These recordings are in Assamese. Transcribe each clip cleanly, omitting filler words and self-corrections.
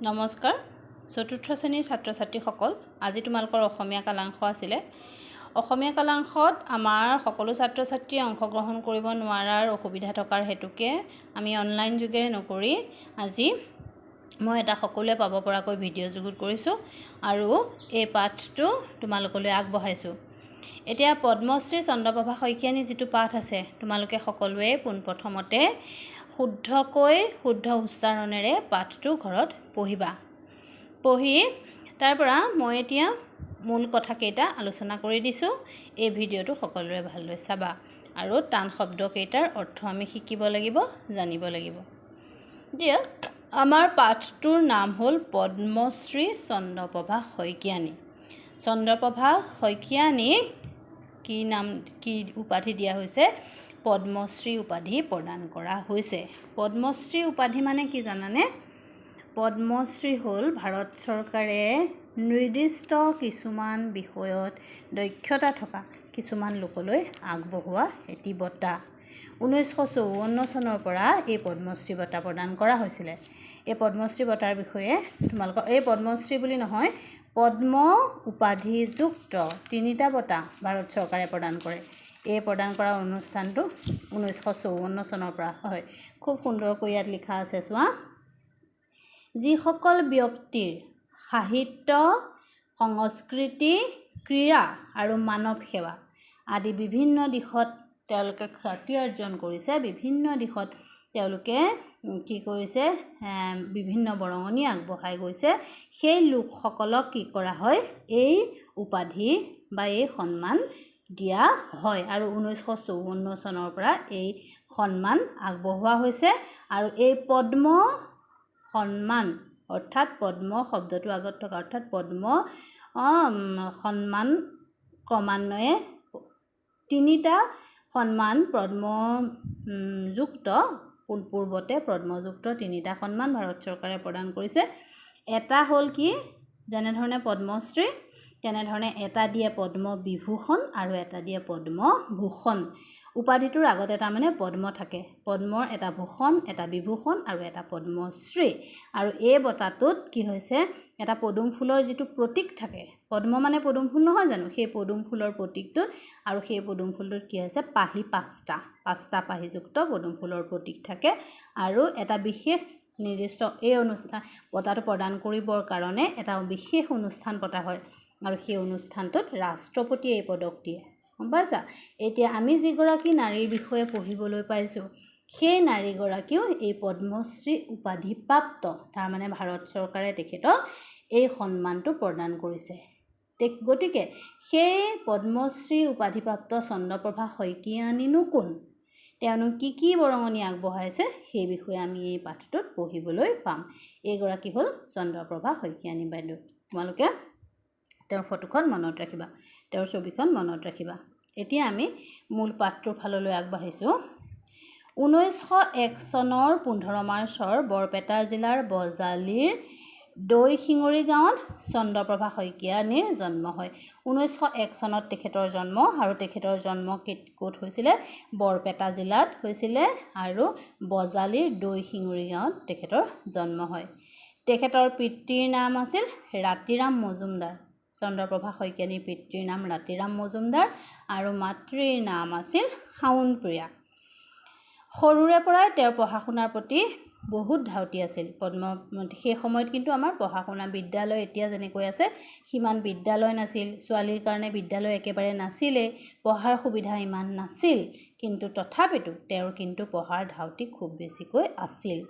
নমস্কাৰ চতুৰ্থ শ্ৰেণীৰ ছাত্ৰ ছাত্ৰীসকল আজি তোমালোকৰ অসমীয়া কালাংশ আছিলে অসমীয়া কালাংশত আমাৰ সকলো ছাত্ৰ ছাত্ৰী অংশগ্ৰহণ কৰিব নোৱাৰাৰ অসুবিধা থকাৰ হেতুকে আমি অনলাইন যোগেৰে নকৰি আজি মই এটা সকলোৱে পাব পৰাকৈ ভিডিঅ' যুগুত কৰিছোঁ আৰু এই পাঠটো তোমালোকলৈ আগবঢ়াইছোঁ। এতিয়া পদ্মশ্ৰী চন্দ্ৰপ্ৰভা শইকীয়ানী যিটো পাঠ আছে তোমালোকে সকলোৱে পোনপ্ৰথমতে শুদ্ধকৈ শুদ্ধ উচ্চাৰণেৰে পাঠটো ঘৰত পঢ়িবা। পঢ়ি তাৰ পৰা মই এতিয়া মূল কথাকেইটা আলোচনা কৰি দিছোঁ। এই ভিডিঅ'টো সকলোৱে ভালদৰে চাবা আৰু টান শব্দকেইটাৰ অৰ্থ আমি শিকিব লাগিব, জানিব লাগিব। এতিয়া আমাৰ পাঠটোৰ নাম হ'ল পদ্মশ্ৰী চন্দ্ৰপ্ৰভা শইকীয়ানী। চন্দ্ৰপ্ৰভা শইকীয়ানী কি উপাধি দিয়া হৈছে? পদ্মশ্ৰী উপাধি প্ৰদান কৰা হৈছে। পদ্মশ্ৰী উপাধি মানে কি জানানে? পদ্মশ্ৰী হ'ল ভাৰত চৰকাৰে নিৰ্দিষ্ট কিছুমান বিষয়ত দক্ষতা থকা কিছুমান লোকলৈ আগবঢ়োৱা এটি বঁটা। 1954 চনৰ পৰা এই পদ্মশ্ৰী বঁটা প্ৰদান কৰা হৈছিলে। এই পদ্মশ্ৰী বঁটাৰ বিষয়ে তোমালোকৰ এই পদ্মশ্ৰী বুলি নহয়, পদ্ম উপাধিযুক্ত 3টা বঁটা ভাৰত চৰকাৰে প্ৰদান কৰে। এই প্ৰদান কৰা অনুষ্ঠানটো 1954 চনৰ পৰা হয়। খুব সুন্দৰকৈ ইয়াত লিখা আছে চোৱা। যিসকল ব্যক্তিৰ সাহিত্য, সংস্কৃতি, ক্ৰীড়া আৰু মানৱ সেৱা আদি বিভিন্ন দিশত তেওঁলোকে খ্যাতি অৰ্জন কৰিছে, বিভিন্ন দিশত তেওঁলোকে কি কৰিছে, বিভিন্ন বৰঙণি আগবঢ়াই গৈছে, সেই লোকসকলক কি কৰা হয়? এই উপাধি বা এই সন্মান দিয়া হয় আৰু 1954 চনৰ পৰা এই সন্মান আগবঢ়োৱা হৈছে। আৰু এই পদ্ম সন্মান অৰ্থাৎ পদ্ম শব্দটো আগত থকা অৰ্থাৎ পদ্ম সন্মান ক্ৰমান্বয়ে 3টা সন্মান পদ্মযুক্ত পূৰ্বতে পদ্মযুক্ত 3টা সন্মান ভাৰত চৰকাৰে প্ৰদান কৰিছে। এটা হ'ল কি, যেনেধৰণে পদ্মশ্ৰী তেনেধৰণে এটা দিয়ে পদ্মবিভূষণ আৰু এটা দিয়ে পদ্মভূষণ। উপাধিটোৰ আগত এটা মানে পদ্ম থাকে। পদ্মৰ এটা ভূষণ, এটা বিভূষণ আৰু এটা পদ্মশ্ৰী। আৰু এই বঁটাটোত কি হৈছে, এটা পদুম ফুলৰ যিটো প্ৰতীক থাকে, পদ্ম মানে পদুম ফুল নহয় জানো, সেই পদুম ফুলৰ প্ৰতীকটোত আৰু সেই পদুম ফুলটোত কি হৈছে, পাহি 5টা পাহিযুক্ত পদুম ফুলৰ প্ৰতীক থাকে। আৰু এটা বিশেষ নিৰ্দিষ্ট এই অনুষ্ঠান বঁটাটো প্ৰদান কৰিবৰ কাৰণে এটা বিশেষ অনুষ্ঠান পতা হয় আৰু সেই অনুষ্ঠানটোত ৰাষ্ট্ৰপতিয়ে এই পদক দিয়ে। গম পাইছা? এতিয়া আমি যিগৰাকী নাৰীৰ বিষয়ে পঢ়িবলৈ পাইছোঁ, সেই নাৰীগৰাকীও এই পদ্মশ্ৰী উপাধিপ্ৰাপ্ত, তাৰমানে ভাৰত চৰকাৰে তেখেতক এই সন্মানটো প্ৰদান কৰিছে। গতিকে সেই পদ্মশ্ৰী উপাধিপ্ৰাপ্ত চন্দ্ৰপ্ৰভা শইকীয়ানীনো কোন? তেওঁনো কি বৰঙণি আগবঢ়াইছে সেই বিষয়ে আমি এই পাঠটোত পঢ়িবলৈ পাম। এইগৰাকী হ'ল চন্দ্ৰপ্ৰভা শইকীয়ানী বাইদেউ। তোমালোকে তেওঁৰ ফটোখন মনত ৰাখিবা, তেওঁৰ ছবিখন মনত ৰাখিবা। এতিয়া আমি মূল পাঠটোৰ ফাললৈ আগবাঢ়িছোঁ। 1901 চনৰ 15 মাৰ্চৰ বৰপেটা জিলাৰ বজালিৰ দৈশিঙৰি গাঁৱত চন্দ্ৰপ্ৰভা শইকীয়ানীৰ জন্ম হয়। 1901 চনত তেখেতৰ জন্ম আৰু তেখেতৰ জন্ম ক'ত হৈছিলে? বৰপেটা জিলাত হৈছিলে আৰু বজালিৰ দৈশিঙৰি গাঁৱত তেখেতৰ জন্ম হয়। তেখেতৰ পিতৃৰ নাম আছিল ৰাতিৰাম মজুমদাৰ। চন্দ্ৰপ্ৰভা শইকীয়ানীৰ পিতৃৰ নাম ৰাতিৰাম মজুমদাৰ আৰু মাতৃৰ নাম আছিল শাওণপ্ৰিয়া। সৰুৰে পৰাই তেওঁৰ পঢ়া শুনাৰ প্ৰতি বহুত ধাউতি আছিল। সেই সময়ত কিন্তু আমাৰ পঢ়া শুনা বিদ্যালয় এতিয়া যেনেকৈ আছে সিমান বিদ্যালয় নাছিল, ছোৱালীৰ কাৰণে বিদ্যালয় একেবাৰে নাছিলেই, পঢ়াৰ সুবিধা ইমান নাছিল, কিন্তু তথাপিতো তেওঁৰ কিন্তু পঢ়াৰ ধাউতি খুব বেছিকৈ আছিল।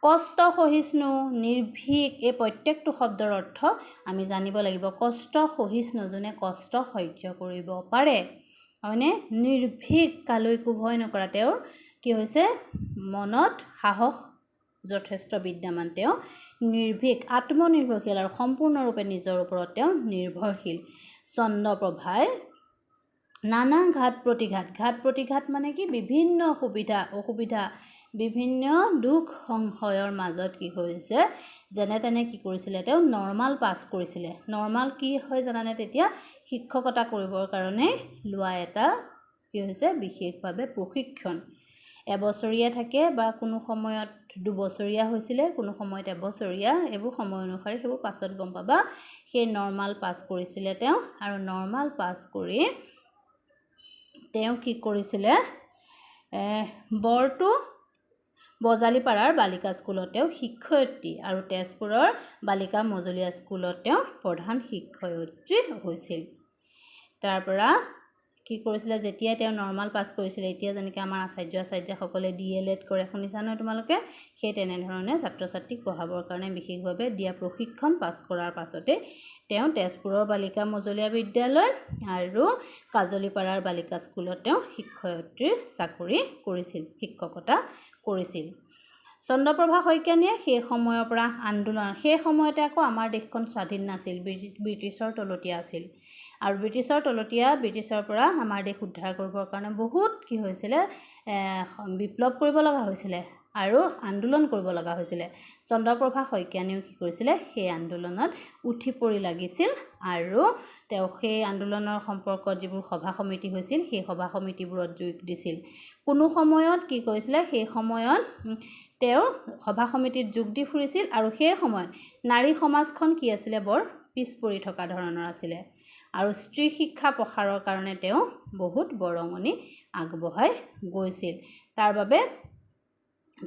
কষ্ট সহিষ্ণু, নিৰ্ভীক, এই প্ৰত্যেকটো শব্দৰ অৰ্থ আমি জানিব লাগিব। কষ্ট সহিষ্ণু, যোনে কষ্ট সহ্য কৰিব পাৰে, হয়নে? নিৰ্ভীক, কালৈকো ভয় নকৰা। তেওঁৰ কি হৈছে, মনত সাহস যথেষ্ট বিদ্যমান। তেওঁ নিৰ্ভীক, আত্মনিৰ্ভৰশীল আৰু সম্পূৰ্ণৰূপে নিজৰ ওপৰত তেওঁ নিৰ্ভৰশীল। চন্দ্ৰপ্ৰভাই নানা ঘাত প্ৰতিঘাত মানে কি, বিভিন্ন অসুবিধা বিভিন্ন দুখ সংশয়ৰ মাজত কি কৰিছে, যেনে তেনে কি কৰিছিলে, তেওঁ নৰ্মাল পাছ কৰিছিলে। নৰ্মাল কি হয় জানানে? তেতিয়া শিক্ষকতা কৰিবৰ কাৰণে লোৱা এটা কি হৈছে, বিশেষভাৱে প্ৰশিক্ষণ। এবছৰীয়া থাকে বা কোনো সময়ত 2 বছৰীয়া হৈছিলে, কোনো সময়ত 1 বছৰীয়া, এইবোৰ সময় অনুসাৰে সেইবোৰ পাছত গম পাবা। সেই নৰ্মাল পাছ কৰিছিলে তেওঁ, আৰু নৰ্মাল পাছ কৰি তেওঁ কি কৰিছিলে, বৰটো বজালিপাৰাৰ বালিকা স্কুলত তেওঁ শিক্ষয়িত্ৰী আৰু তেজপুৰৰ বালিকা মজলীয়া স্কুলত তেওঁ প্ৰধান শিক্ষয়িত্ৰী হৈছিল। তাৰ পৰা কি কৰিছিলে, যেতিয়া তেওঁ নৰ্মাল পাছ কৰিছিলে, এতিয়া যেনেকৈ আমাৰ আচাৰ্যসকলে DLED কৰে, শুনিছা নহয় তোমালোকে, সেই তেনেধৰণে ছাত্ৰ ছাত্ৰীক পঢ়াবৰ কাৰণে বিশেষভাৱে দিয়া প্ৰশিক্ষণ পাছ কৰাৰ পাছতে তেওঁ তেজপুৰৰ বালিকা মজলীয়া বিদ্যালয় আৰু কাজলীপাৰাৰ বালিকা স্কুলত তেওঁ শিক্ষয়িত্ৰীৰ চাকৰি কৰিছিল, শিক্ষকতা কৰিছিল। চন্দ্ৰপ্ৰভা শইকীয়ানীয়ে সেই সময়ৰ পৰা আন্দোলন, সেই সময়তে আকৌ আমাৰ দেশখন স্বাধীন নাছিল, ব্ৰিটিছৰ তলতীয়া আছিল, আৰু ব্ৰিটিছৰ পৰা আমাৰ দেশ উদ্ধাৰ কৰিবৰ কাৰণে বহুত কি হৈছিলে, বিপ্লৱ কৰিব লগা হৈছিলে আৰু আন্দোলন কৰিব লগা হৈছিলে। চন্দ্ৰপ্ৰভা শইকীয়ানীয়েও কি কৰিছিলে, সেই আন্দোলনত উঠি পৰি লাগিছিল, আৰু তেওঁ সেই আন্দোলনৰ সম্পৰ্কত যিবোৰ সভা সমিতি হৈছিল, সেই সভা সমিতিবোৰত যোগ দিছিল। কোনো সময়ত কি কৰিছিলে, সেই সময়ত তেওঁ সভা সমিতিত যোগ দি ফুৰিছিল, আৰু সেই সময়ত নাৰী সমাজখন কি আছিলে, বৰ পিছ পৰি থকা ধৰণৰ আছিলে, আৰু স্ত্ৰী শিক্ষা প্ৰসাৰৰ কাৰণে তেওঁ বহুত বৰঙণি আগবঢ়াই গৈছিল। তাৰ বাবে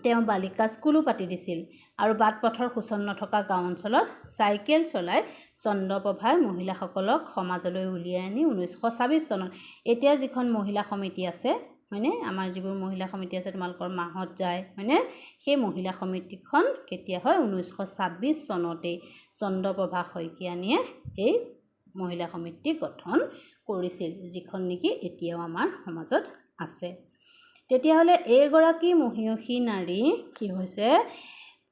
তেওঁ বালিকা স্কুলো পাতি দিছিল, আৰু বাট পথৰ সূচন নথকা গাঁও অঞ্চলত চাইকেল চলাই চন্দ্ৰপ্ৰভাই মহিলাসকলক সমাজলৈ উলিয়াই আনি 1926 চনত, এতিয়া যিখন মহিলা সমিতি আছে হয়নে, আমাৰ যিবোৰ মহিলা সমিতি আছে তোমালোকৰ মাহত যায় হয়নে, সেই মহিলা সমিতিখন কেতিয়া হয়, 1926 চনতেই চন্দ্ৰপ্ৰভা শইকীয়ানীয়ে এই মহিলা সমিতি গঠন কৰিছিল, যিখন নেকি এতিয়াও আমাৰ সমাজত আছে। তেতিয়াহ'লে এইগৰাকী মহিয়সী নাৰী কি হৈছে,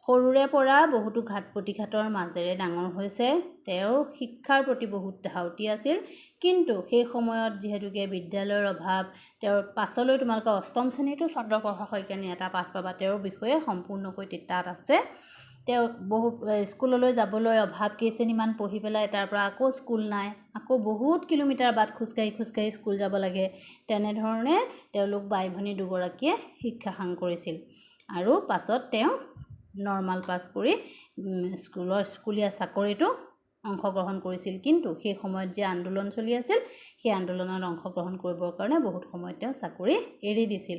সৰুৰে পৰা বহুতো ঘাত প্ৰতিঘাতৰ মাজেৰে ডাঙৰ হৈছে, তেওঁৰ শিক্ষাৰ প্ৰতি বহুত ধাউতি আছিল, কিন্তু সেই সময়ত যিহেতুকে বিদ্যালয়ৰ অভাৱ, তেওঁৰ পাছলৈ তোমালোকে 8ম শ্ৰেণীতো চন্দ্ৰপ্ৰভা শইকীয়ানীৰ এটা পাঠ পাবা, তেওঁৰ বিষয়ে সম্পূৰ্ণকৈ তাত আছে। তেওঁ বহু স্কুললৈ যাবলৈ অভাৱ, কেইশ্ৰেণীমান পঢ়ি পেলাই তাৰ পৰা আকৌ স্কুল নাই, আকৌ বহুত কিলোমিটাৰ বাট খোজকাঢ়ি স্কুল যাব লাগে, তেনেধৰণে তেওঁলোক বাই ভনী দুগৰাকীয়ে শিক্ষাসাং কৰিছিল, আৰু পাছত তেওঁ নৰ্মাল পাছ কৰি স্কুলীয়া চাকৰিটো অংশগ্ৰহণ কৰিছিল। কিন্তু সেই সময়ত যে আন্দোলন চলি আছিল, সেই আন্দোলনত অংশগ্ৰহণ কৰিবৰ কাৰণে বহুত সময়ত তেওঁ চাকৰি এৰি দিছিল,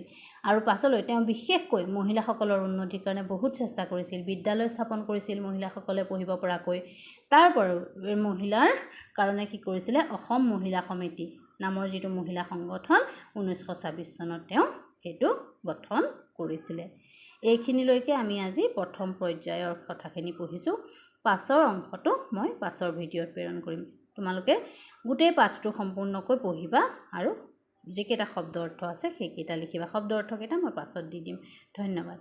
আৰু পাছলৈ তেওঁ বিশেষকৈ মহিলাসকলৰ উন্নতিৰ কাৰণে বহুত চেষ্টা কৰিছিল, বিদ্যালয় স্থাপন কৰিছিল মহিলাসকলে পঢ়িব পৰাকৈ। তাৰপৰা মহিলাৰ কাৰণে কি কৰিছিলে, অসম মহিলা সমিতি নামৰ যিটো মহিলা সংগঠন 1926 চনত তেওঁ সেইটো গঠন কৰিছিলে। এইখিনিলৈকে আমি আজি প্ৰথম পৰ্যায়ৰ কথাখিনি পঢ়িছোঁ। পাছৰ অংশটো মই পাছৰ ভিডিঅ'ত প্ৰেৰণ কৰিম। তোমালোকে গোটেই পাঠটো সম্পূৰ্ণকৈ পঢ়িবা, আৰু যিকেইটা শব্দ অৰ্থ আছে সেইকেইটা লিখিবা। শব্দ অৰ্থকেইটা মই পাছত দি দিম। ধন্যবাদ।